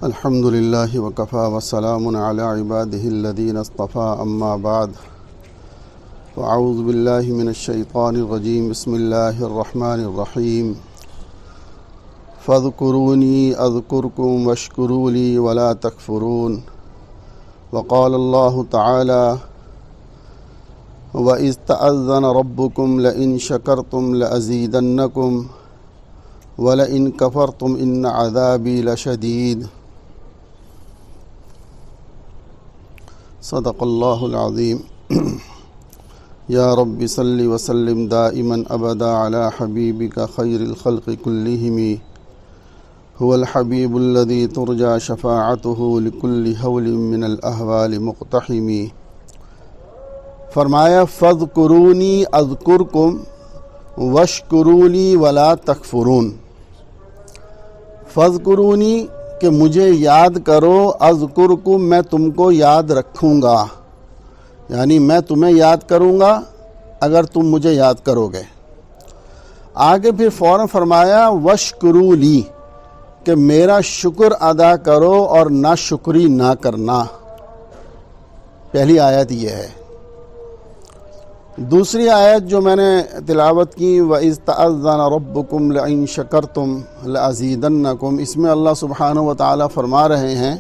الحمد لله وكفى وسلام على عباده الذين اصطفى أما بعد وأعوذ بالله من الشيطان الرجيم بسم الله الرحمن الرحيم فاذكروني أذكركم واشكروا لي ولا تكفرون وقال الله تعالى وَإِذْ تَأَذَّنَ رَبُّكُمْ لَئِنْ شَكَرْتُمْ لَأَزِيدَنَّكُمْ وَلَئِنْ كَفَرْتُمْ إِنَّ عَذَابِي لَشَدِيدٌ صدق اللہ العظیم یا رب صلی وسلم دائما ابدا علی حبیبک خیر الخلق کلہم هو الحبیب الذی ترجى شفاعته لكل حول من الاحوال مقتحم. فرمایا فاذکرونی اذکرکم واشکروا لی ولا تکفرون. فاذکرونی کہ مجھے یاد کرو، اذکرکم میں تم کو یاد رکھوں گا، یعنی میں تمہیں یاد کروں گا اگر تم مجھے یاد کرو گے. آگے پھر فوراً فرمایا واشکروا لی کہ میرا شکر ادا کرو اور ناشکری نہ کرنا. پہلی آیت یہ ہے. دوسری آیت جو میں نے تلاوت کی وَإِذْ تَأَذَّنَ رَبُّكُمْ لَئِن شَكَرْتُمْ لَأَزِيدَنَّكُمْ، اس میں اللہ سبحانہ و تعالیٰ فرما رہے ہیں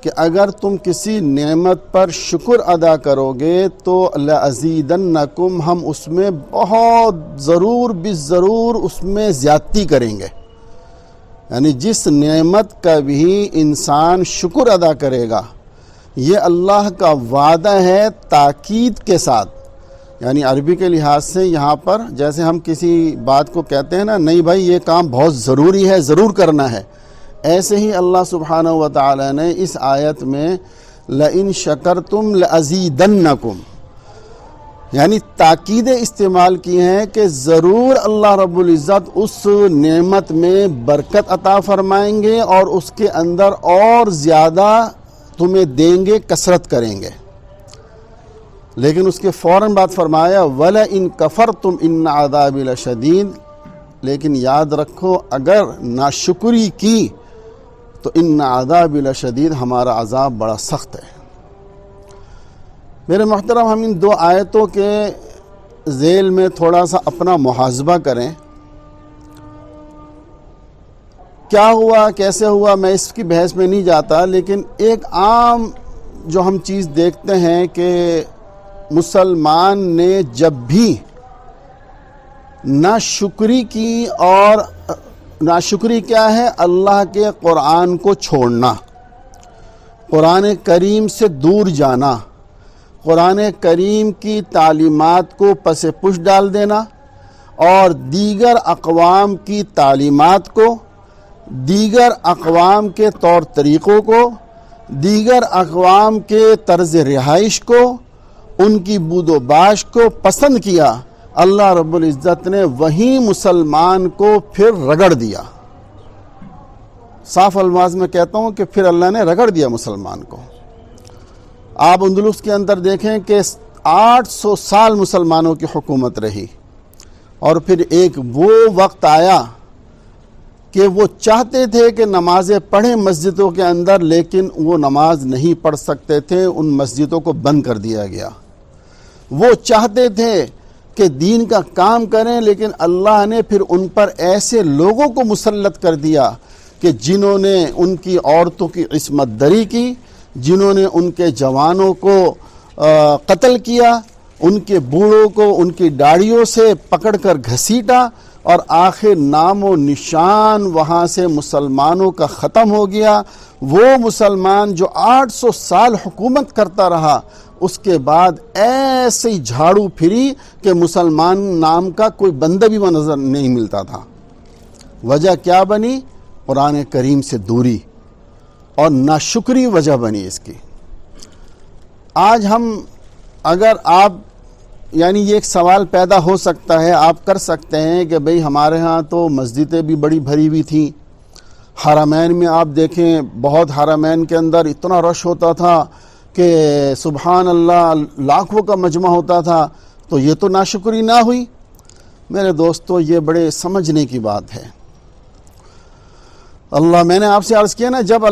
کہ اگر تم کسی نعمت پر شکر ادا کرو گے تو لَأَزِيدَنَّكُمْ، ہم اس میں بہت ضرور اس میں زیادتی کریں گے. یعنی جس نعمت کا بھی انسان شکر ادا کرے گا، یہ اللہ کا وعدہ ہے تاکید کے ساتھ. یعنی عربی کے لحاظ سے یہاں پر جیسے ہم کسی بات کو کہتے ہیں نا، نہیں بھائی یہ کام بہت ضروری ہے، ضرور کرنا ہے، ایسے ہی اللہ سبحانہ و تعالی نے اس آیت میں لَإِن شَكَرْتُمْ لَأَزِيدَنَّكُمْ یعنی تاکیدیں استعمال کی ہیں کہ ضرور اللہ رب العزت اس نعمت میں برکت عطا فرمائیں گے اور اس کے اندر اور زیادہ تمہیں دیں گے، کثرت کریں گے. لیکن اس کے فوراً بعد فرمایا وَلَئِن كَفَرْتُمْ إِنَّ عَذَابِي لَشَدِيدٌ، لیکن یاد رکھو اگر ناشکری کی تو إِنَّ عَذَابِي لَشَدِيدٌ، ہمارا عذاب بڑا سخت ہے. میرے محترم، ہم ان دو آیتوں کے ذیل میں تھوڑا سا اپنا محاسبہ کریں. کیا ہوا، کیسے ہوا، میں اس کی بحث میں نہیں جاتا، لیکن ایک عام جو ہم چیز دیکھتے ہیں کہ مسلمان نے جب بھی ناشکری کی، اور ناشکری کیا ہے؟ اللہ کے قرآن کو چھوڑنا، قرآن کریم سے دور جانا، قرآن کریم کی تعلیمات کو پس پش ڈال دینا، اور دیگر اقوام کی تعلیمات کو، دیگر اقوام کے طور طریقوں کو، دیگر اقوام کے طرز رہائش کو، ان کی بود و باش کو پسند کیا. اللہ رب العزت نے وہیں مسلمان کو پھر رگڑ دیا. صاف الفاظ میں کہتا ہوں کہ پھر اللہ نے رگڑ دیا مسلمان کو. آپ اندلس کے اندر دیکھیں کہ 800 سال مسلمانوں کی حکومت رہی، اور پھر ایک وہ وقت آیا کہ وہ چاہتے تھے کہ نمازیں پڑھیں مسجدوں کے اندر، لیکن وہ نماز نہیں پڑھ سکتے تھے، ان مسجدوں کو بند کر دیا گیا. وہ چاہتے تھے کہ دین کا کام کریں، لیکن اللہ نے پھر ان پر ایسے لوگوں کو مسلط کر دیا کہ جنہوں نے ان کی عورتوں کی عصمت دری کی، جنہوں نے ان کے جوانوں کو قتل کیا، ان کے بوڑھوں کو ان کی داڑھیوں سے پکڑ کر گھسیٹا، اور آخر نام و نشان وہاں سے مسلمانوں کا ختم ہو گیا. وہ مسلمان جو 800 سال حکومت کرتا رہا، اس کے بعد ایسے ہی جھاڑو پھری کہ مسلمان نام کا کوئی بندہ بھی وہ نظر نہیں ملتا تھا. وجہ کیا بنی؟ قرآن کریم سے دوری اور ناشکری وجہ بنی اس کی. آج ہم اگر آپ یعنی یہ ایک سوال پیدا ہو سکتا ہے، آپ کر سکتے ہیں کہ بھئی ہمارے ہاں تو مسجدیں بھی بڑی بھری ہوئی تھیں، حرمین میں آپ دیکھیں بہت حرمین کے اندر اتنا رش ہوتا تھا کہ سبحان اللہ لاکھوں کا مجمع ہوتا تھا، تو یہ تو ناشکری نہ ہوئی. میرے دوستو، یہ بڑے سمجھنے کی بات ہے. اللہ، میں نے آپ سے عرض کیا نا، جب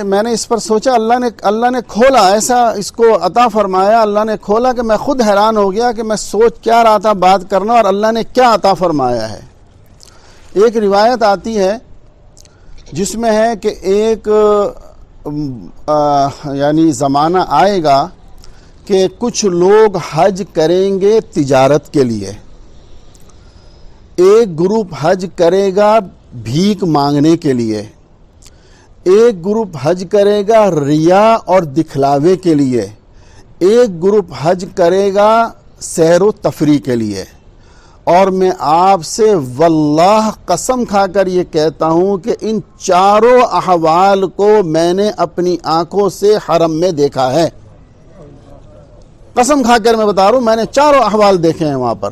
میں نے اس پر سوچا، اللہ نے کھولا، ایسا اس کو عطا فرمایا، اللہ نے کھولا کہ میں خود حیران ہو گیا کہ میں سوچ کیا رہا تھا بات کرنا اور اللہ نے کیا عطا فرمایا ہے۔ ایک روایت آتی ہے جس میں ہے کہ ایک یعنی زمانہ آئے گا کہ کچھ لوگ حج کریں گے تجارت کے لیے، ایک گروپ حج کرے گا بھیک مانگنے کے لیے، ایک گروپ حج کرے گا ریا اور دکھلاوے کے لیے، ایک گروپ حج کرے گا سیر و تفریح کے لیے۔ اور میں آپ سے واللہ قسم کھا کر یہ کہتا ہوں کہ ان چاروں احوال کو میں نے اپنی آنکھوں سے حرم میں دیکھا ہے۔ قسم کھا کر میں بتا رہا ہوں، میں نے چاروں احوال دیکھے ہیں وہاں پر۔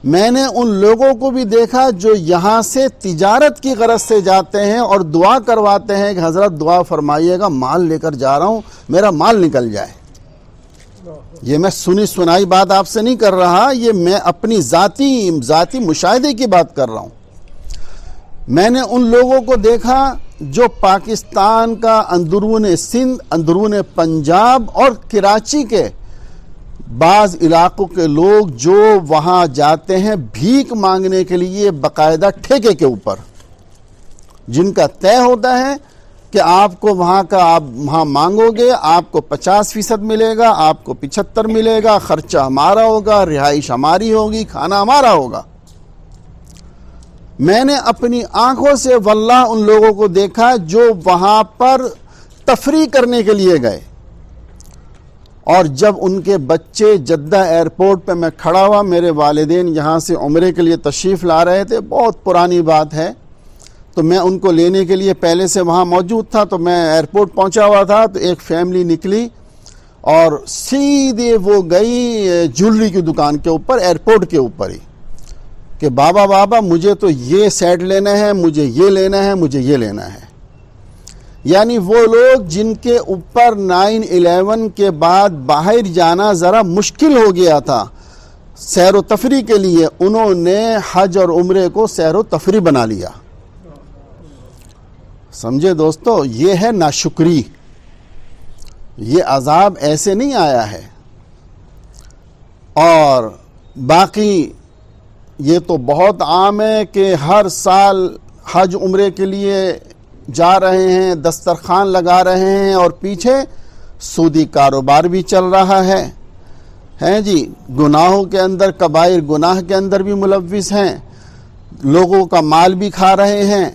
میں نے ان لوگوں کو بھی دیکھا جو یہاں سے تجارت کی غرض سے جاتے ہیں اور دعا کرواتے ہیں کہ حضرت دعا فرمائیے گا، مال لے کر جا رہا ہوں، میرا مال نکل جائے۔ یہ میں سنی سنائی بات آپ سے نہیں کر رہا، یہ میں اپنی ذاتی مشاہدے کی بات کر رہا ہوں۔ میں نے ان لوگوں کو دیکھا جو پاکستان کا اندرون سندھ، اندرون پنجاب اور کراچی کے بعض علاقوں کے لوگ جو وہاں جاتے ہیں بھیک مانگنے کے لیے باقاعدہ ٹھیکے کے اوپر، جن کا طے ہوتا ہے کہ آپ کو وہاں مانگو گے، آپ کو 50% ملے گا، آپ کو 75 ملے گا، خرچہ ہمارا ہوگا، رہائش ہماری ہوگی، کھانا ہمارا ہوگا۔ میں نے اپنی آنکھوں سے واللہ ان لوگوں کو دیکھا جو وہاں پر تفریح کرنے کے لیے گئے، اور جب ان کے بچے جدہ ایئرپورٹ پہ میں کھڑا ہوا، میرے والدین یہاں سے عمرے کے لیے تشریف لا رہے تھے، بہت پرانی بات ہے، تو میں ان کو لینے کے لیے پہلے سے وہاں موجود تھا، تو میں ایئرپورٹ پہنچا ہوا تھا، تو ایک فیملی نکلی اور سیدھے وہ گئی جولری کی دکان کے اوپر، ایئرپورٹ کے اوپر ہی، کہ بابا مجھے تو یہ سیٹ لینا ہے، مجھے یہ لینا ہے، مجھے یہ لینا ہے۔ یعنی وہ لوگ جن کے اوپر 9/11 کے بعد باہر جانا ذرا مشکل ہو گیا تھا سیر و تفریح کے لیے، انہوں نے حج اور عمرے کو سیر و تفریح بنا لیا۔ سمجھے دوستو، یہ ہے ناشکری، یہ عذاب ایسے نہیں آیا ہے۔ اور باقی یہ تو بہت عام ہے کہ ہر سال حج عمرے کے لیے جا رہے ہیں، دسترخوان لگا رہے ہیں اور پیچھے سودی کاروبار بھی چل رہا ہے جی، گناہوں کے اندر، کبائر گناہ کے اندر بھی ملوث ہیں، لوگوں کا مال بھی کھا رہے ہیں،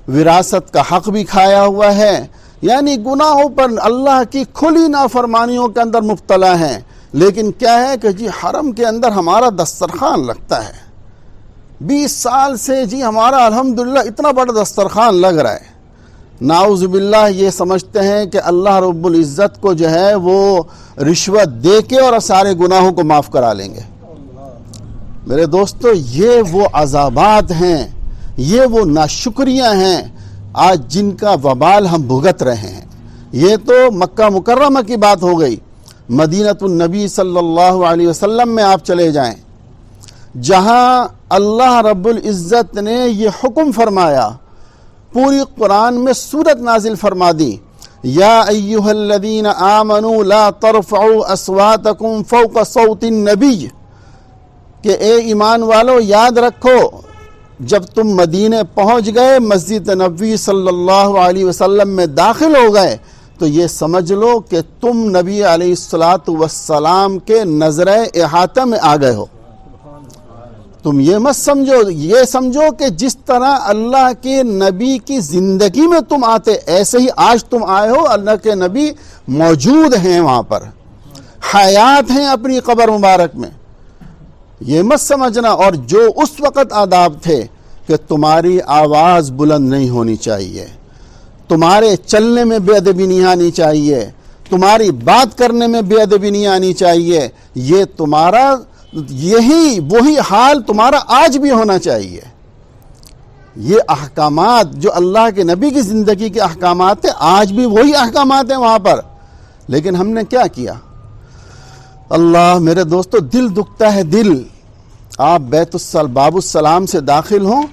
وراثت کا حق بھی کھایا ہوا ہے، یعنی گناہوں پر اللہ کی کھلی نافرمانیوں کے اندر مبتلا ہیں۔ لیکن کیا ہے کہ جی حرم کے اندر ہمارا دسترخوان لگتا ہے، 20 سال سے جی ہمارا الحمدللہ اتنا بڑا دسترخوان لگ رہا ہے۔ نعوذ باللہ یہ سمجھتے ہیں کہ اللہ رب العزت کو جو ہے وہ رشوت دے کے اور سارے گناہوں کو معاف کرا لیں گے۔ میرے دوستو، یہ وہ عذابات ہیں، یہ وہ ناشکریاں ہیں آج جن کا وبال ہم بھگت رہے ہیں۔ یہ تو مکہ مکرمہ کی بات ہو گئی، مدینۃ النبی صلی اللہ علیہ وسلم میں آپ چلے جائیں، جہاں اللہ رب العزت نے یہ حکم فرمایا، پوری قرآن میں سورت نازل فرما دی، یا ایہا الذین آمنوا لا ترفعوا اصواتکم فوق صوت النبی، کہ اے ایمان والو یاد رکھو جب تم مدینے پہنچ گئے، مسجد نبوی صلی اللہ علیہ وسلم میں داخل ہو گئے، تو یہ سمجھ لو کہ تم نبی علیہ السلام کے نظر احاطہ میں آ گئے ہو۔ تم یہ مت سمجھو، یہ سمجھو کہ جس طرح اللہ کے نبی کی زندگی میں تم آتے، ایسے ہی آج تم آئے ہو، اللہ کے نبی موجود ہیں وہاں پر، حیات ہیں اپنی قبر مبارک میں۔ یہ مت سمجھنا، اور جو اس وقت آداب تھے کہ تمہاری آواز بلند نہیں ہونی چاہیے، تمہارے چلنے میں بے ادبی نہیں آنی چاہیے، تمہاری بات کرنے میں بے ادبی نہیں آنی چاہیے، یہ تمہارا وہی حال تمہارا آج بھی ہونا چاہیے۔ یہ احکامات جو اللہ کے نبی کی زندگی کے احکامات ہیں، آج بھی وہی احکامات ہیں وہاں پر، لیکن ہم نے کیا کیا؟ اللہ میرے دوستو، دل دکھتا ہے، دل۔ آپ باب السلام سے داخل ہوں،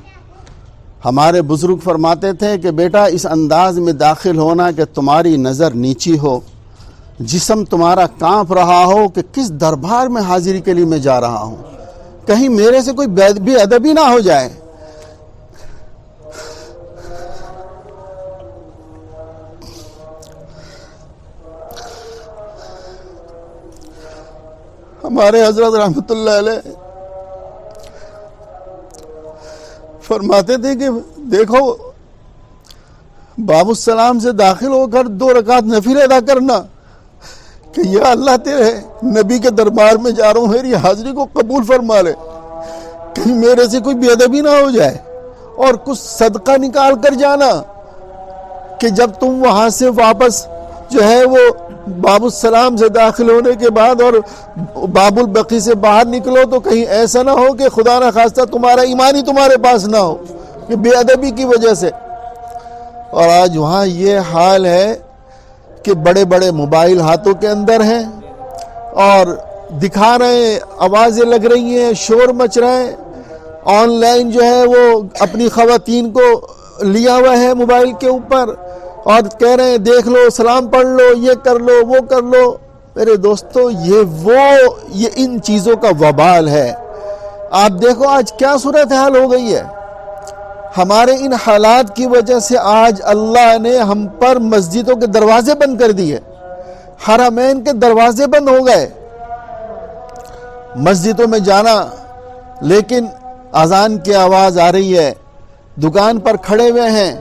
ہمارے بزرگ فرماتے تھے کہ بیٹا اس انداز میں داخل ہونا کہ تمہاری نظر نیچی ہو، جسم تمہارا کانپ رہا ہو کہ کس دربار میں حاضری کے لیے میں جا رہا ہوں، کہیں میرے سے کوئی بے ادبی نہ ہو جائے۔ ہمارے حضرت رحمت اللہ علیہ فرماتے تھے کہ دیکھو باب السلام سے داخل ہو کر 2 رکعت نفل ادا کرنا کہ یا اللہ تیرے نبی کے دربار میں جا رہا ہوں، میری حاضری کو قبول فرما لے، کہیں میرے سے کوئی بے ادبی نہ ہو جائے، اور کچھ صدقہ نکال کر جانا کہ جب تم وہاں سے واپس جو ہے وہ باب السلام سے داخل ہونے کے بعد اور باب البقی سے باہر نکلو تو کہیں ایسا نہ ہو کہ خدا نہ خواستہ تمہارا ایمان ہی تمہارے پاس نہ ہو کہ بے ادبی کی وجہ سے۔ اور آج وہاں یہ حال ہے کہ بڑے بڑے موبائل ہاتھوں کے اندر ہیں اور دکھا رہے ہیں، آوازیں لگ رہی ہیں، شور مچ رہے ہیں، آن لائن جو ہے وہ اپنی خواتین کو لیا ہوا ہے موبائل کے اوپر اور کہہ رہے ہیں دیکھ لو، سلام پڑھ لو، یہ کر لو، وہ کر لو۔ میرے دوستو یہ ان چیزوں کا وبال ہے۔ آپ دیکھو آج کیا صورتحال ہو گئی ہے۔ ہمارے ان حالات کی وجہ سے آج اللہ نے ہم پر مسجدوں کے دروازے بند کر دیے، حرمین کے دروازے بند ہو گئے، مسجدوں میں جانا، لیکن اذان کی آواز آ رہی ہے، دکان پر کھڑے ہوئے ہیں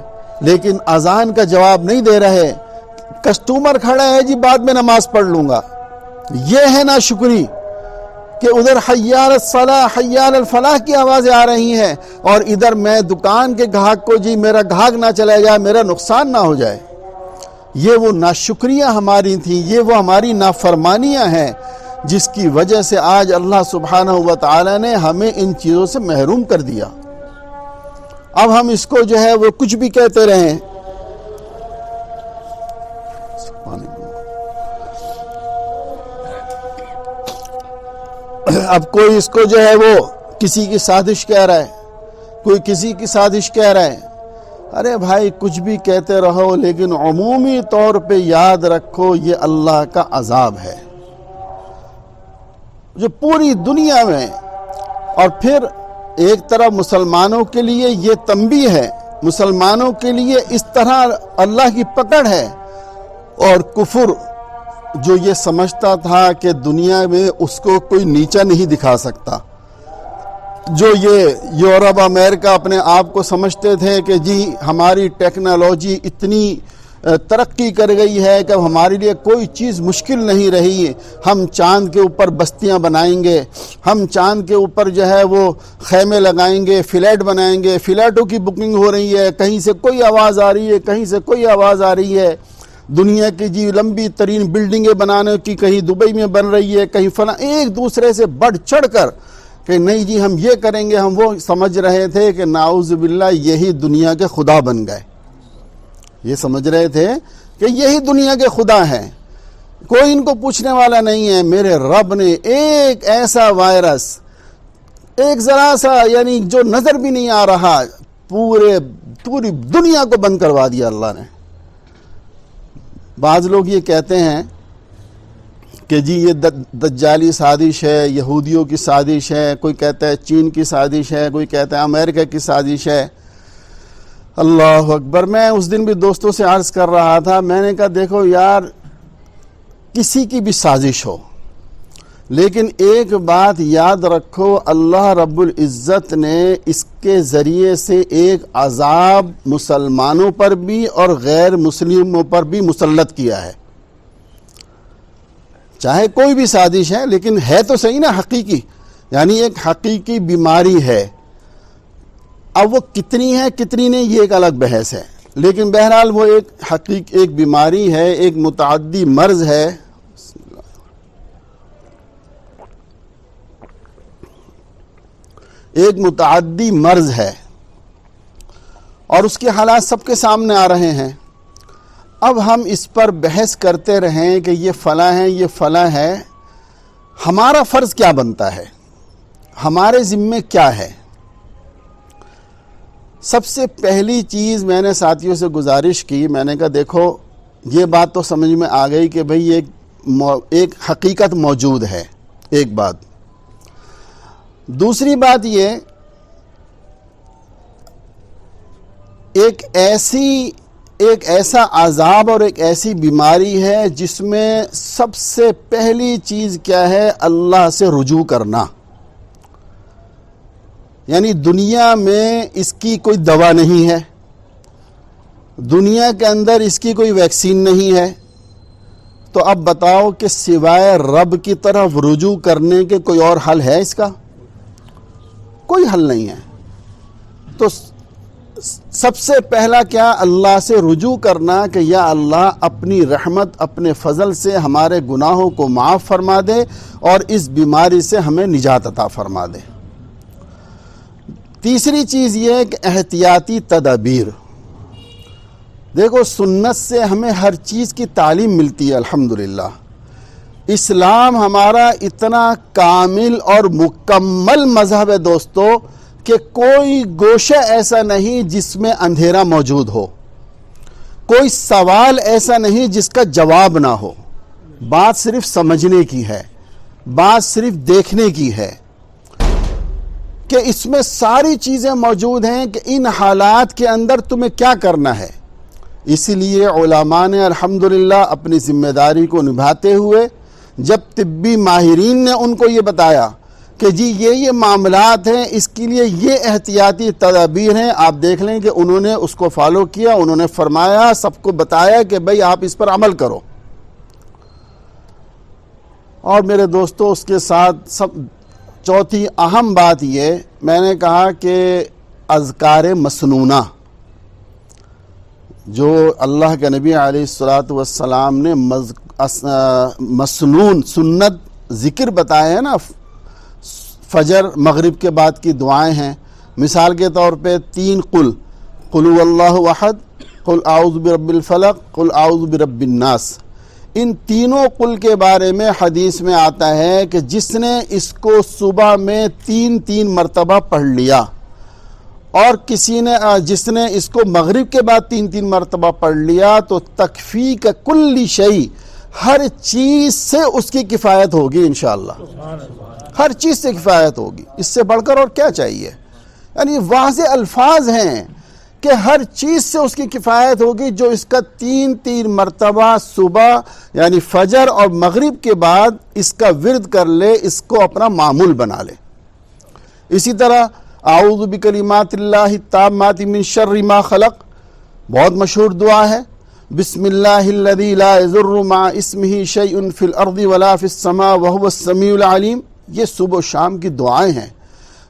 لیکن اذان کا جواب نہیں دے رہے، کسٹمر کھڑا ہے جی بعد میں نماز پڑھ لوں گا۔ یہ ہے ناشکری کہ ادھر حی علی الصلاح حی علی الفلاح کی آوازیں آ رہی ہیں اور ادھر میں دکان کے گاہک کو جی میرا گاہک نہ چلا جائے، میرا نقصان نہ ہو جائے۔ یہ وہ ناشکریاں ہماری تھیں، یہ وہ ہماری نافرمانیاں ہیں جس کی وجہ سے آج اللہ سبحانہ و تعالی نے ہمیں ان چیزوں سے محروم کر دیا۔ اب ہم اس کو جو ہے وہ کچھ بھی کہتے رہیں، اب کوئی اس کو جو ہے وہ کسی کی سازش کہہ رہا ہے، کوئی کسی کی سازش کہہ رہا ہے۔ ارے بھائی کچھ بھی کہتے رہو لیکن عمومی طور پہ یاد رکھو یہ اللہ کا عذاب ہے جو پوری دنیا میں، اور پھر ایک طرف مسلمانوں کے لیے یہ تنبیہ ہے، مسلمانوں کے لیے اس طرح اللہ کی پکڑ ہے، اور کفر جو یہ سمجھتا تھا کہ دنیا میں اس کو کوئی نیچا نہیں دکھا سکتا، جو یہ یورپ امریکہ اپنے آپ کو سمجھتے تھے کہ جی ہماری ٹیکنالوجی اتنی ترقی کر گئی ہے کہ ہمارے لیے کوئی چیز مشکل نہیں رہی، ہم چاند کے اوپر بستیاں بنائیں گے، ہم چاند کے اوپر جو ہے وہ خیمے لگائیں گے، فلیٹ بنائیں گے، فلیٹوں کی بکنگ ہو رہی ہے، کہیں سے کوئی آواز آ رہی ہے، کہیں سے کوئی آواز آ رہی ہے، دنیا کی جی لمبی ترین بلڈنگیں بنانے کی کہیں دبئی میں بن رہی ہے، کہیں فلاں، ایک دوسرے سے بڑھ چڑھ کر کہ نہیں جی ہم یہ کریں گے، ہم وہ سمجھ رہے تھے کہ نعوذ باللہ یہی دنیا کے خدا بن گئے، یہ سمجھ رہے تھے کہ یہی دنیا کے خدا ہیں، کوئی ان کو پوچھنے والا نہیں ہے۔ میرے رب نے ایک ایسا وائرس، ایک ذرا سا یعنی جو نظر بھی نہیں آ رہا، پوری دنیا کو بند کروا دیا اللہ نے۔ بعض لوگ یہ کہتے ہیں کہ جی یہ دجالی سازش ہے، یہودیوں کی سازش ہے، کوئی کہتا ہے چین کی سازش ہے، کوئی کہتا ہے امریکہ کی سازش ہے۔ اللہ اکبر۔ میں اس دن بھی دوستوں سے عرض کر رہا تھا، میں نے کہا دیکھو یار کسی کی بھی سازش ہو لیکن ایک بات یاد رکھو، اللہ رب العزت نے اس کے ذریعے سے ایک عذاب مسلمانوں پر بھی اور غیر مسلموں پر بھی مسلط کیا ہے، چاہے کوئی بھی سازش ہے لیکن ہے تو صحیح نا حقیقی، یعنی ایک حقیقی بیماری ہے۔ اب وہ کتنی ہے کتنی نہیں یہ ایک الگ بحث ہے، لیکن بہرحال وہ ایک بیماری ہے، ایک متعدی مرض ہے۔ ایک متعدی مرض ہے اور اس کے حالات سب کے سامنے آ رہے ہیں۔ اب ہم اس پر بحث کرتے رہیں کہ یہ فلاں ہے، یہ فلاں ہے، ہمارا فرض کیا بنتا ہے، ہمارے ذمے کیا ہے؟ سب سے پہلی چیز میں نے ساتھیوں سے گزارش کی، میں نے کہا دیکھو یہ بات تو سمجھ میں آ گئی کہ بھئی ایک حقیقت موجود ہے، ایک بات۔ دوسری بات یہ، ایک ایسا عذاب اور ایک ایسی بیماری ہے جس میں سب سے پہلی چیز کیا ہے؟ اللہ سے رجوع کرنا۔ یعنی دنیا میں اس کی کوئی دوا نہیں ہے، دنیا کے اندر اس کی کوئی ویکسین نہیں ہے، تو اب بتاؤ کہ سوائے رب کی طرف رجوع کرنے کے کوئی اور حل ہے اس کا؟ کوئی حل نہیں ہے۔ تو سب سے پہلا کیا؟ اللہ سے رجوع کرنا کہ یا اللہ اپنی رحمت اپنے فضل سے ہمارے گناہوں کو معاف فرما دے اور اس بیماری سے ہمیں نجات عطا فرما دے۔ تیسری چیز یہ ہے کہ احتیاطی تدابیر۔ دیکھو سنت سے ہمیں ہر چیز کی تعلیم ملتی ہے الحمدللہ۔ اسلام ہمارا اتنا کامل اور مکمل مذہب ہے دوستو کہ کوئی گوشہ ایسا نہیں جس میں اندھیرا موجود ہو، کوئی سوال ایسا نہیں جس کا جواب نہ ہو۔ بات صرف سمجھنے کی ہے، بات صرف دیکھنے کی ہے کہ اس میں ساری چیزیں موجود ہیں کہ ان حالات کے اندر تمہیں کیا کرنا ہے۔ اسی لیے علماء نے الحمدللہ اپنی ذمہ داری کو نبھاتے ہوئے جب طبی ماہرین نے ان کو یہ بتایا کہ جی یہ معاملات ہیں، اس کے لیے یہ احتیاطی تدابیر ہیں، آپ دیکھ لیں کہ انہوں نے اس کو فالو کیا، انہوں نے فرمایا، سب کو بتایا کہ بھئی آپ اس پر عمل کرو۔ اور میرے دوستو اس کے ساتھ چوتھی اہم بات یہ میں نے کہا کہ اذکار مسنونہ جو اللہ کے نبی علیہ الصلوۃ نے مسنون سنت ذکر بتائے ہیں نا، فجر مغرب کے بعد کی دعائیں ہیں۔ مثال کے طور پہ 3 قل هو اللہ احد، قل اعوذ برب الفلق، قل اعوذ برب الناس۔ ان تینوں قل کے بارے میں حدیث میں آتا ہے کہ جس نے اس کو صبح میں 3 مرتبہ پڑھ لیا اور جس نے اس کو مغرب کے بعد 3 مرتبہ پڑھ لیا تو تکفیک کل شیء، ہر چیز سے اس کی کفایت ہوگی انشاءاللہ، ہر چیز سے کفایت ہوگی۔ اس سے بڑھ کر اور کیا چاہیے؟ یعنی واضح الفاظ ہیں کہ ہر چیز سے اس کی کفایت ہوگی جو اس کا 3 مرتبہ صبح یعنی فجر اور مغرب کے بعد اس کا ورد کر لے، اس کو اپنا معمول بنا لے۔ اسی طرح اعوذ بکلمات اللہ التامات من شر ما خلق، بہت مشہور دعا ہے، بسم اللہ الذی لا یضر مع اسمہ شیء فی الارض ولا فی السماء وہو السمیع العلیم۔ یہ صبح و شام کی دعائیں ہیں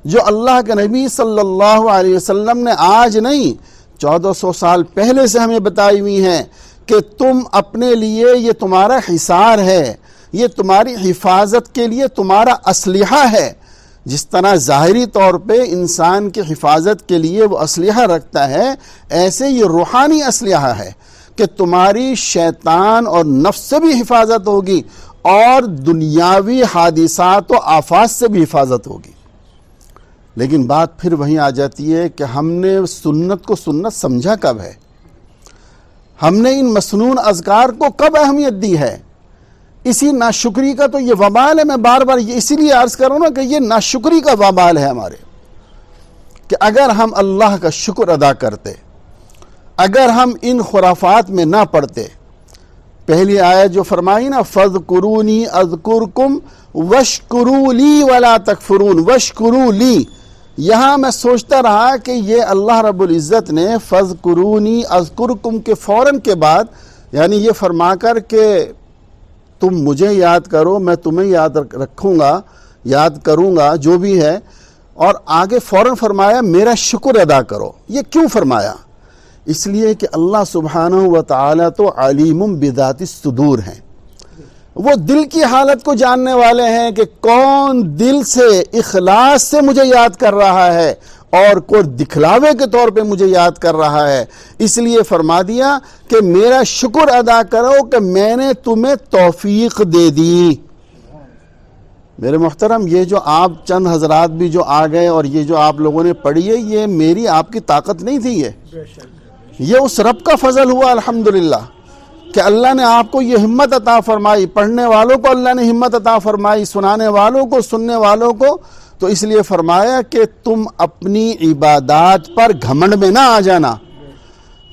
جو اللہ کے نبی صلی اللہ علیہ وسلم نے آج نہیں 1400 سال پہلے سے ہمیں بتائی ہوئی ہیں کہ تم اپنے لیے، یہ تمہارا حصار ہے، یہ تمہاری حفاظت کے لیے تمہارا اسلحہ ہے۔ جس طرح ظاہری طور پہ انسان کی حفاظت کے لیے وہ اسلحہ رکھتا ہے، ایسے یہ روحانی اسلحہ ہے کہ تمہاری شیطان اور نفس سے بھی حفاظت ہوگی اور دنیاوی حادثات و آفات سے بھی حفاظت ہوگی۔ لیکن بات پھر وہیں آ جاتی ہے کہ ہم نے سنت کو سنت سمجھا کب ہے؟ ہم نے ان مسنون اذکار کو کب اہمیت دی ہے؟ اسی ناشکری کا تو یہ وبال ہے۔ میں بار بار اسی لیے عرض کروں نا کہ یہ ناشکری کا وبال ہے ہمارے، کہ اگر ہم اللہ کا شکر ادا کرتے، اگر ہم ان خرافات میں نہ پڑتے، پہلی آیت جو فرمائی نا فَاذْكُرُونِي أَذْكُرْكُمْ وَاشْكُرُوا لِي وَلَا تَكْفُرُونَ وَاشْكُرُوا لِي، یہاں میں سوچتا رہا کہ یہ اللہ رب العزت نے فَاذْكُرُونِي أَذْكُرْكُمْ کے فوراً کے بعد یعنی یہ فرما کر کہ تم مجھے یاد کرو میں تمہیں یاد رکھوں گا، یاد کروں گا جو بھی ہے، اور آگے فوراً فرمایا میرا شکر ادا کرو۔ یہ کیوں فرمایا؟ اس لیے کہ اللہ سبحانہ و تعالی تو علیم بذات الصدور ہیں، وہ دل کی حالت کو جاننے والے ہیں کہ کون دل سے اخلاص سے مجھے یاد کر رہا ہے اور کوئی دکھلاوے کے طور پہ مجھے یاد کر رہا ہے۔ اس لیے فرما دیا کہ میرا شکر ادا کرو کہ میں نے تمہیں توفیق دے دی۔ میرے محترم، یہ جو آپ چند حضرات بھی جو آ گئے اور یہ جو آپ لوگوں نے پڑھی ہے، یہ میری آپ کی طاقت نہیں تھی، یہ اس رب کا فضل ہوا الحمدللہ کہ اللہ نے آپ کو یہ ہمت عطا فرمائی، پڑھنے والوں کو اللہ نے ہمت عطا فرمائی، سنانے والوں کو، سننے والوں کو۔ تو اس لیے فرمایا کہ تم اپنی عبادات پر گھمنڈ میں نہ آ جانا،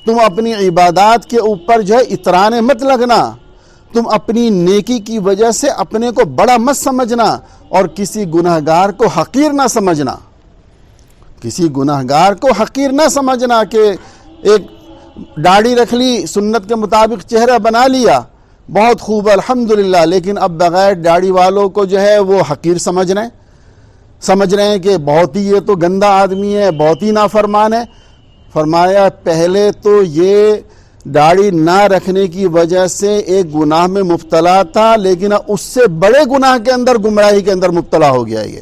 تم اپنی عبادات کے اوپر جو ہے اترانے مت لگنا، تم اپنی نیکی کی وجہ سے اپنے کو بڑا مت سمجھنا اور کسی گناہگار کو حقیر نہ سمجھنا، کسی گناہگار کو حقیر نہ سمجھنا کہ ایک داڑھی رکھ لی، سنت کے مطابق چہرہ بنا لیا، بہت خوب الحمدللہ، لیکن اب بغیر داڑھی والوں کو جو ہے وہ حقیر سمجھ رہے ہیں کہ بہت ہی یہ تو گندا آدمی ہے، بہت ہی نافرمان ہے۔ فرمایا پہلے تو یہ داڑھی نہ رکھنے کی وجہ سے ایک گناہ میں مبتلا تھا، لیکن اس سے بڑے گناہ کے اندر، گمراہی کے اندر مبتلا ہو گیا یہ،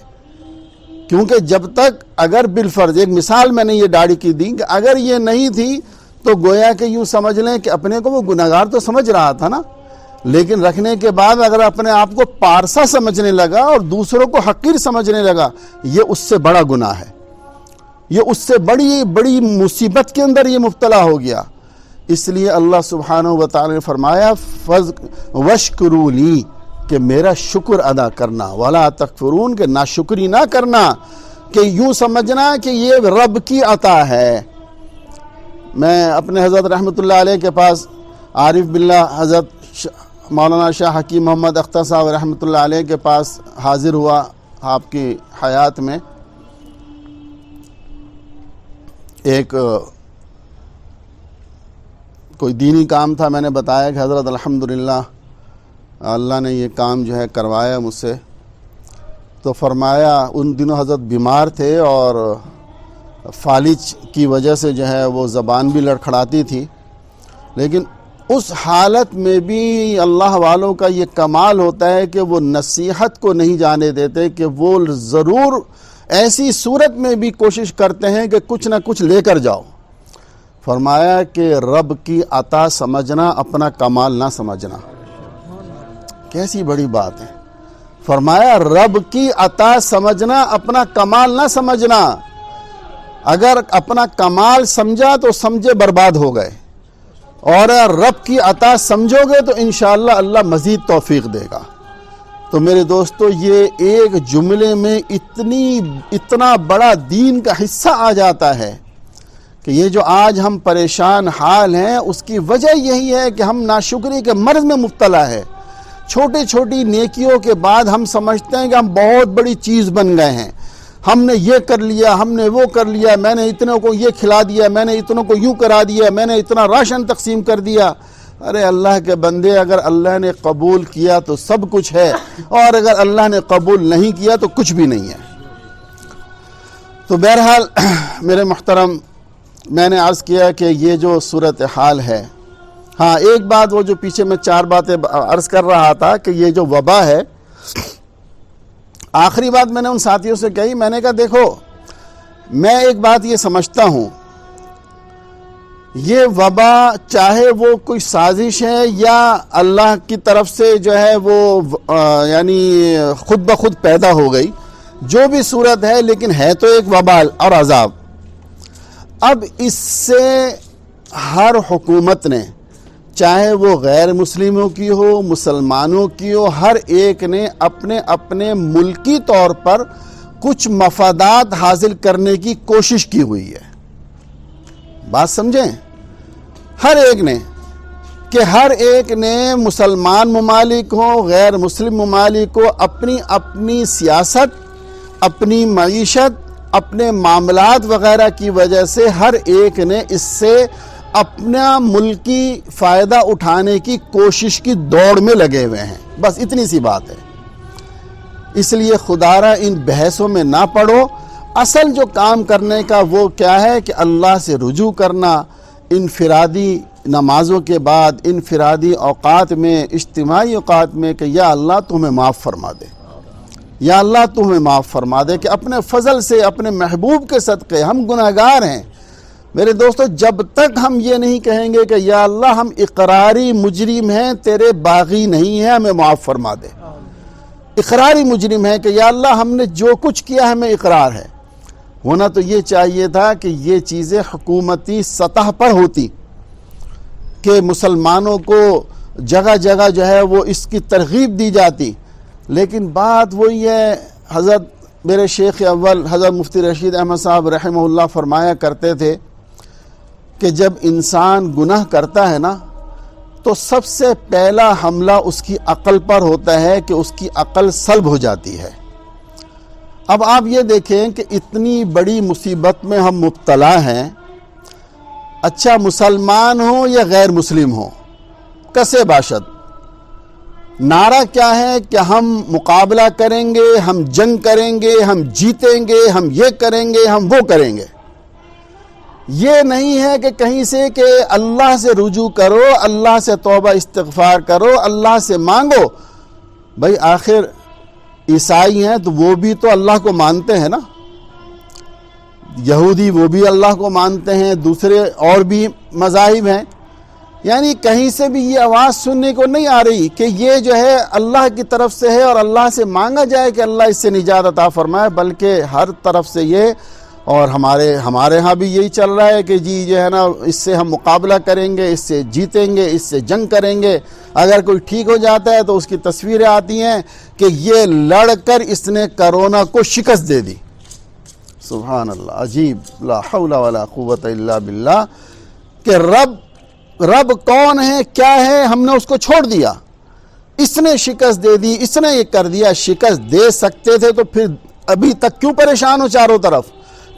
کیونکہ جب تک اگر بالفرض، ایک مثال میں نے یہ داڑھی کی دی کہ اگر یہ نہیں تھی تو گویا کہ یوں سمجھ لیں کہ اپنے کو وہ گناہگار تو سمجھ رہا تھا نا، لیکن رکھنے کے بعد اگر اپنے آپ کو پارسا سمجھنے لگا اور دوسروں کو حقیر سمجھنے لگا، یہ اس سے بڑا گناہ ہے، یہ اس سے بڑی مصیبت کے اندر یہ مبتلا ہو گیا۔ اس لیے اللہ سبحانہ و تعالی نے فرمایا وَاشْكُرُوا لِي کہ میرا شکر ادا کرنا، وَلَا تَكْفُرُونَ کہ ناشکری نہ کرنا، کہ یوں سمجھنا کہ یہ رب کی عطا ہے۔ میں اپنے حضرت رحمۃ اللہ علیہ کے پاس، عارف باللہ حضرت مولانا شاہ حکیم محمد اختر صاحب رحمۃ اللہ علیہ کے پاس حاضر ہوا آپ کی حیات میں۔ ایک کوئی دینی کام تھا، میں نے بتایا کہ حضرت الحمدللہ اللہ نے یہ کام جو ہے کروایا مجھ سے۔ تو فرمایا ان دنوں حضرت بیمار تھے اور فالج کی وجہ سے جو ہے وہ زبان بھی لڑکھڑاتی تھی، لیکن اس حالت میں بھی اللہ والوں کا یہ کمال ہوتا ہے کہ وہ نصیحت کو نہیں جانے دیتے، کہ وہ ضرور ایسی صورت میں بھی کوشش کرتے ہیں کہ کچھ نہ کچھ لے کر جاؤ۔ فرمایا کہ رب کی عطا سمجھنا، اپنا کمال نہ سمجھنا۔ کیسی بڑی بات ہے۔ فرمایا رب کی عطا سمجھنا، اپنا کمال نہ سمجھنا۔ اگر اپنا کمال سمجھا تو سمجھے برباد ہو گئے، اور رب کی عطا سمجھو گے تو انشاءاللہ اللہ مزید توفیق دے گا۔ تو میرے دوستو، یہ ایک جملے میں اتنا بڑا دین کا حصہ آ جاتا ہے کہ یہ جو آج ہم پریشان حال ہیں، اس کی وجہ یہی ہے کہ ہم ناشکری کے مرض میں مبتلا ہے۔ چھوٹی نیکیوں کے بعد ہم سمجھتے ہیں کہ ہم بہت بڑی چیز بن گئے ہیں، ہم نے یہ کر لیا، ہم نے وہ کر لیا، میں نے اتنوں کو یہ کھلا دیا، میں نے اتنوں کو یوں کرا دیا، میں نے اتنا راشن تقسیم کر دیا۔ ارے اللہ کے بندے، اگر اللہ نے قبول کیا تو سب کچھ ہے، اور اگر اللہ نے قبول نہیں کیا تو کچھ بھی نہیں ہے۔ تو بہرحال میرے محترم، میں نے عرض کیا کہ یہ جو صورتحال ہے، ہاں ایک بات، وہ جو پیچھے میں 4 باتیں عرض کر رہا تھا کہ یہ جو وبا ہے، آخری بات میں نے ان ساتھیوں سے کہی، میں نے کہا دیکھو، میں ایک بات یہ سمجھتا ہوں، یہ وبا چاہے وہ کوئی سازش ہے یا اللہ کی طرف سے جو ہے وہ یعنی خود بخود پیدا ہو گئی، جو بھی صورت ہے، لیکن ہے تو ایک وبال اور عذاب۔ اب اس سے ہر حکومت نے، چاہے وہ غیر مسلموں کی ہو، مسلمانوں کی ہو، ہر ایک نے اپنے ملکی طور پر کچھ مفادات حاصل کرنے کی کوشش کی ہوئی ہے۔ بات سمجھیں، ہر ایک نے مسلمان ممالک ہوں، غیر مسلم ممالک ہو، اپنی سیاست، اپنی معیشت، اپنے معاملات وغیرہ کی وجہ سے ہر ایک نے اس سے اپنا ملکی فائدہ اٹھانے کی کوشش کی دوڑ میں لگے ہوئے ہیں۔ بس اتنی سی بات ہے۔ اس لیے خدارا ان بحثوں میں نہ پڑو، اصل جو کام کرنے کا وہ کیا ہے کہ اللہ سے رجوع کرنا، انفرادی نمازوں کے بعد، انفرادی اوقات میں، اجتماعی اوقات میں، کہ یا اللہ تو ہمیں معاف فرما دے، یا اللہ تو ہمیں معاف فرما دے، کہ اپنے فضل سے، اپنے محبوب کے صدقے، ہم گناہگار ہیں۔ میرے دوستو، جب تک ہم یہ نہیں کہیں گے کہ یا اللہ ہم اقراری مجرم ہیں، تیرے باغی نہیں ہیں، ہمیں معاف فرما دے، اقراری مجرم ہے کہ یا اللہ ہم نے جو کچھ کیا ہمیں اقرار ہے. ہونا تو یہ چاہیے تھا کہ یہ چیزیں حکومتی سطح پر ہوتی کہ مسلمانوں کو جگہ جگہ جو ہے وہ اس کی ترغیب دی جاتی. لیکن بات وہی ہے، حضرت میرے شیخ اول حضرت مفتی رشید احمد صاحب رحمہ اللہ فرمایا کرتے تھے کہ جب انسان گناہ کرتا ہے نا تو سب سے پہلا حملہ اس کی عقل پر ہوتا ہے کہ اس کی عقل سلب ہو جاتی ہے. اب آپ یہ دیکھیں کہ اتنی بڑی مصیبت میں ہم مبتلا ہیں، اچھا مسلمان ہوں یا غیر مسلم ہوں، کسے باشد، نعرہ کیا ہے کہ ہم مقابلہ کریں گے، ہم جنگ کریں گے، ہم جیتیں گے، ہم یہ کریں گے، ہم وہ کریں گے. یہ نہیں ہے کہ کہیں سے کہ اللہ سے رجوع کرو، اللہ سے توبہ استغفار کرو، اللہ سے مانگو. بھائی آخر عیسائی ہیں تو وہ بھی تو اللہ کو مانتے ہیں نا، یہودی وہ بھی اللہ کو مانتے ہیں، دوسرے اور بھی مذاہب ہیں. یعنی کہیں سے بھی یہ آواز سننے کو نہیں آ رہی کہ یہ جو ہے اللہ کی طرف سے ہے اور اللہ سے مانگا جائے کہ اللہ اس سے نجات عطا فرمائے، بلکہ ہر طرف سے یہ، اور ہمارے ہاں بھی یہی چل رہا ہے کہ جی جو ہے نا اس سے ہم مقابلہ کریں گے، اس سے جیتیں گے، اس سے جنگ کریں گے. اگر کوئی ٹھیک ہو جاتا ہے تو اس کی تصویریں آتی ہیں کہ یہ لڑ کر اس نے کرونا کو شکست دے دی. سبحان اللہ، عجیب، لا حول ولا قوت الا باللہ، کہ رب کون ہے، کیا ہے، ہم نے اس کو چھوڑ دیا، اس نے شکست دے دی، اس نے یہ کر دیا. شکست دے سکتے تھے تو پھر ابھی تک کیوں پریشان ہو چاروں طرف؟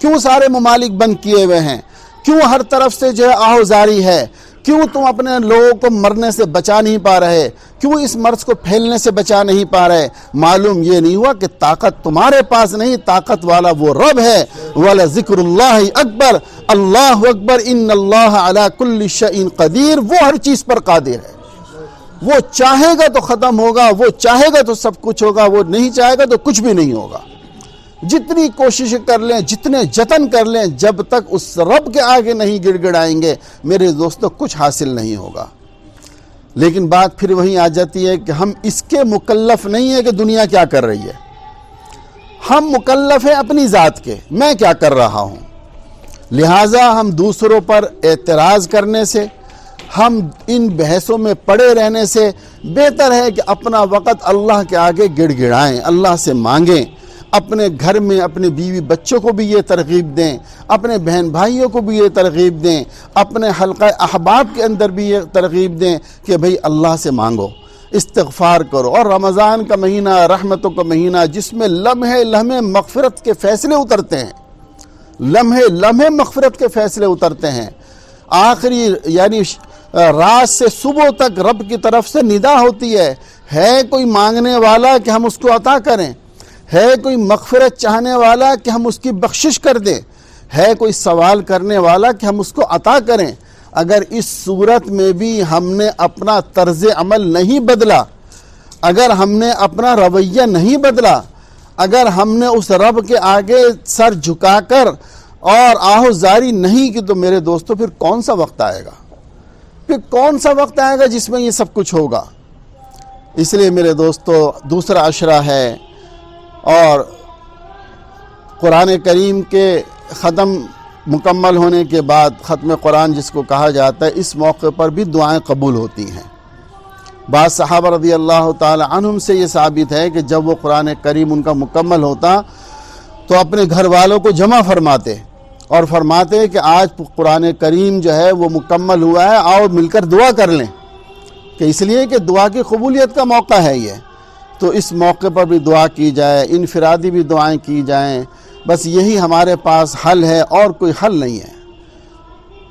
کیوں سارے ممالک بند کیے ہوئے ہیں؟ کیوں ہر طرف سے جو ہے آہوزاری ہے؟ کیوں تم اپنے لوگوں کو مرنے سے بچا نہیں پا رہے؟ کیوں اس مرض کو پھیلنے سے بچا نہیں پا رہے؟ معلوم یہ نہیں ہوا کہ طاقت تمہارے پاس نہیں، طاقت والا وہ رب ہے. وَلَذِكْرُ اللَّهِ اکبر، اللہ اکبر، ان اللہ علی کل شیء قدیر. وہ ہر چیز پر قادر ہے، وہ چاہے گا تو ختم ہوگا، وہ چاہے گا تو سب کچھ ہوگا، وہ نہیں چاہے گا تو کچھ بھی نہیں ہوگا. جتنی کوشش کر لیں، جتنے جتن کر لیں، جب تک اس رب کے آگے نہیں گڑ گڑائیں گے میرے دوستو کچھ حاصل نہیں ہوگا. لیکن بات پھر وہیں آ جاتی ہے کہ ہم اس کے مکلف نہیں ہیں کہ دنیا کیا کر رہی ہے، ہم مکلف ہیں اپنی ذات کے، میں کیا کر رہا ہوں. لہٰذا ہم دوسروں پر اعتراض کرنے سے، ہم ان بحثوں میں پڑے رہنے سے بہتر ہے کہ اپنا وقت اللہ کے آگے گڑ گڑائیں، اللہ سے مانگیں. اپنے گھر میں اپنے بیوی بچوں کو بھی یہ ترغیب دیں، اپنے بہن بھائیوں کو بھی یہ ترغیب دیں، اپنے حلقہ احباب کے اندر بھی یہ ترغیب دیں کہ بھئی اللہ سے مانگو، استغفار کرو. اور رمضان کا مہینہ رحمتوں کا مہینہ، جس میں لمحے لمحے مغفرت کے فیصلے اترتے ہیں، لمحے لمحے مغفرت کے فیصلے اترتے ہیں. آخری یعنی رات سے صبح تک رب کی طرف سے ندا ہوتی ہے کوئی مانگنے والا کہ ہم اس کو عطا کریں، ہے کوئی مغفرت چاہنے والا کہ ہم اس کی بخشش کر دیں، ہے کوئی سوال کرنے والا کہ ہم اس کو عطا کریں. اگر اس صورت میں بھی ہم نے اپنا طرز عمل نہیں بدلا، اگر ہم نے اپنا رویہ نہیں بدلا، اگر ہم نے اس رب کے آگے سر جھکا کر اور آہوزاری نہیں کی، تو میرے دوستو پھر کون سا وقت آئے گا؟ پھر کون سا وقت آئے گا جس میں یہ سب کچھ ہوگا؟ اس لیے میرے دوستو دوسرا عشرہ ہے، اور قرآن کریم کے ختم مکمل ہونے کے بعد ختم قرآن جس کو کہا جاتا ہے، اس موقع پر بھی دعائیں قبول ہوتی ہیں. بعض صحابہ رضی اللہ تعالی عنہم سے یہ ثابت ہے کہ جب وہ قرآن کریم ان کا مکمل ہوتا تو اپنے گھر والوں کو جمع فرماتے اور فرماتے کہ آج قرآن کریم جو ہے وہ مکمل ہوا ہے، آؤ مل کر دعا کر لیں. کہ اس لیے کہ دعا کی قبولیت کا موقع ہے یہ، تو اس موقع پر بھی دعا کی جائے، انفرادی بھی دعائیں کی جائیں. بس یہی ہمارے پاس حل ہے، اور کوئی حل نہیں ہے.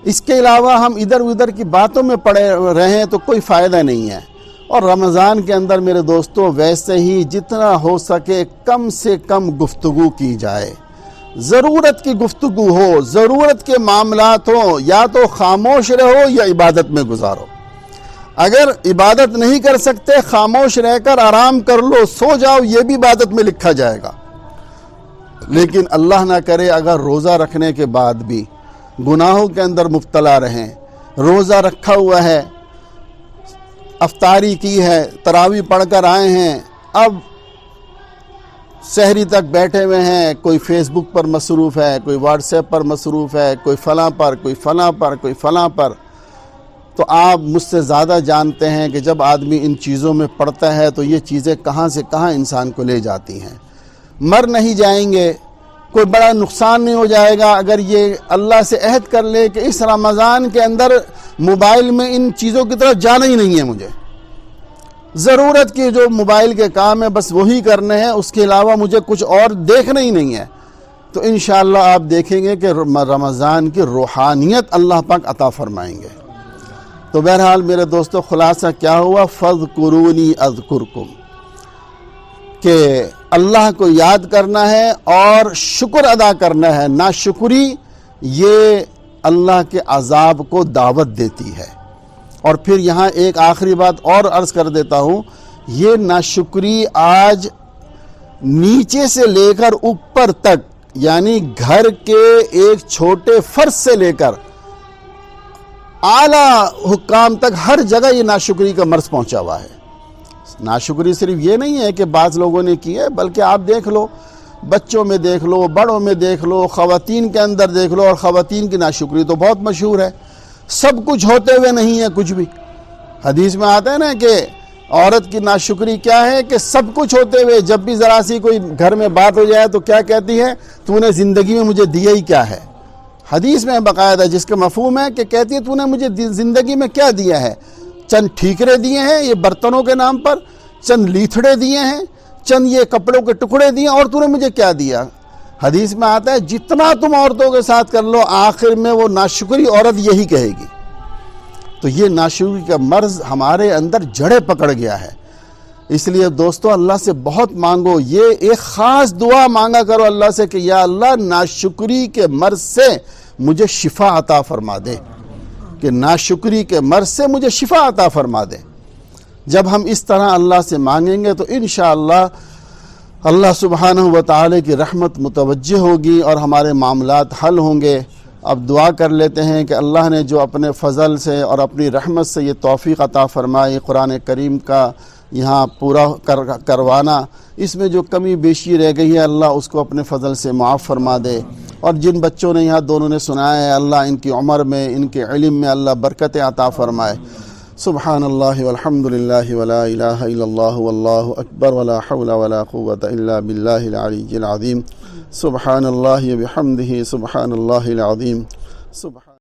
اس کے علاوہ ہم ادھر ادھر کی باتوں میں پڑے رہیں تو کوئی فائدہ نہیں ہے. اور رمضان کے اندر میرے دوستو ویسے ہی جتنا ہو سکے کم سے کم گفتگو کی جائے، ضرورت کی گفتگو ہو، ضرورت کے معاملات ہوں، یا تو خاموش رہو یا عبادت میں گزارو. اگر عبادت نہیں کر سکتے خاموش رہ کر آرام کر لو، سو جاؤ، یہ بھی عبادت میں لکھا جائے گا. لیکن اللہ نہ کرے اگر روزہ رکھنے کے بعد بھی گناہوں کے اندر مبتلا رہیں، روزہ رکھا ہوا ہے، افطاری کی ہے، تراویح پڑھ کر آئے ہیں، اب سحری تک بیٹھے ہوئے ہیں، کوئی فیس بک پر مصروف ہے، کوئی واٹس ایپ پر مصروف ہے، کوئی فلاں پر، کوئی فلاں پر، کوئی فلاں پر۔ تو آپ مجھ سے زیادہ جانتے ہیں کہ جب آدمی ان چیزوں میں پڑتا ہے تو یہ چیزیں کہاں سے کہاں انسان کو لے جاتی ہیں۔ مر نہیں جائیں گے، کوئی بڑا نقصان نہیں ہو جائے گا اگر یہ اللہ سے عہد کر لے کہ اس رمضان کے اندر موبائل میں ان چیزوں کی طرف جانا ہی نہیں ہے، مجھے ضرورت کی جو موبائل کے کام ہے بس وہی کرنے ہیں، اس کے علاوہ مجھے کچھ اور دیکھنا ہی نہیں ہے۔ تو انشاءاللہ آپ دیکھیں گے کہ رمضان کی روحانیت اللہ پاک عطا فرمائیں گے۔ تو بہرحال میرے دوستو، خلاصہ کیا ہوا؟ فَاذْكُرُونِي أَذْكُرْكُمْ، کہ اللہ کو یاد کرنا ہے اور شکر ادا کرنا ہے۔ ناشکری یہ اللہ کے عذاب کو دعوت دیتی ہے۔ اور پھر یہاں ایک آخری بات اور عرض کر دیتا ہوں، یہ ناشکری آج نیچے سے لے کر اوپر تک، یعنی گھر کے ایک چھوٹے فرد سے لے کر اعلیٰ حکام تک ہر جگہ یہ ناشکری کا مرض پہنچا ہوا ہے۔ ناشکری صرف یہ نہیں ہے کہ بعض لوگوں نے کی ہے، بلکہ آپ دیکھ لو، بچوں میں دیکھ لو، بڑوں میں دیکھ لو، خواتین کے اندر دیکھ لو، اور خواتین کی ناشکری تو بہت مشہور ہے۔ سب کچھ ہوتے ہوئے نہیں ہے کچھ بھی۔ حدیث میں آتا ہے نا کہ عورت کی ناشکری کیا ہے، کہ سب کچھ ہوتے ہوئے جب بھی ذرا سی کوئی گھر میں بات ہو جائے تو کیا کہتی ہے؟ تو نے زندگی میں مجھے دیا ہی کیا ہے؟ حدیث میں باقاعدہ جس کا مفہوم ہے کہ کہتی ہے تو نے مجھے زندگی میں کیا دیا ہے؟ چند ٹھیکرے دیے ہیں یہ برتنوں کے نام پر، چند لیتھڑے دیے ہیں، چند یہ کپڑوں کے ٹکڑے دیے، اور تو نے مجھے کیا دیا؟ حدیث میں آتا ہے جتنا تم عورتوں کے ساتھ کر لو، آخر میں وہ ناشکری عورت یہی کہے گی۔ تو یہ ناشکری کا مرض ہمارے اندر جڑے پکڑ گیا ہے۔ اس لیے دوستو اللہ سے بہت مانگو، یہ ایک خاص دعا مانگا کرو اللہ سے کہ یا اللہ ناشکری کے مرض سے مجھے شفا عطا فرما دے، کہ ناشکری کے مرض سے مجھے شفا عطا فرما دے۔ جب ہم اس طرح اللہ سے مانگیں گے تو انشاءاللہ اللہ سبحانہ و تعالی کی رحمت متوجہ ہوگی اور ہمارے معاملات حل ہوں گے۔ اب دعا کر لیتے ہیں کہ اللہ نے جو اپنے فضل سے اور اپنی رحمت سے یہ توفیق عطا فرمائی قرآن کریم کا یہاں پورا کروانا، اس میں جو کمی بیشی رہ گئی ہے اللہ اس کو اپنے فضل سے معاف فرما دے۔ اور جن بچوں نے یہاں دونوں نے سنایا ہے اللہ ان کی عمر میں، ان کے علم میں اللہ برکتیں عطا فرمائے۔ سبحان اللہ والحمد للہ ولا الہ الا اللہ واللہ اکبر ولا حول ولا قوة الا باللہ العلی العظیم۔ سبحان اللہ بحمدہ سبحان اللہ العظیم۔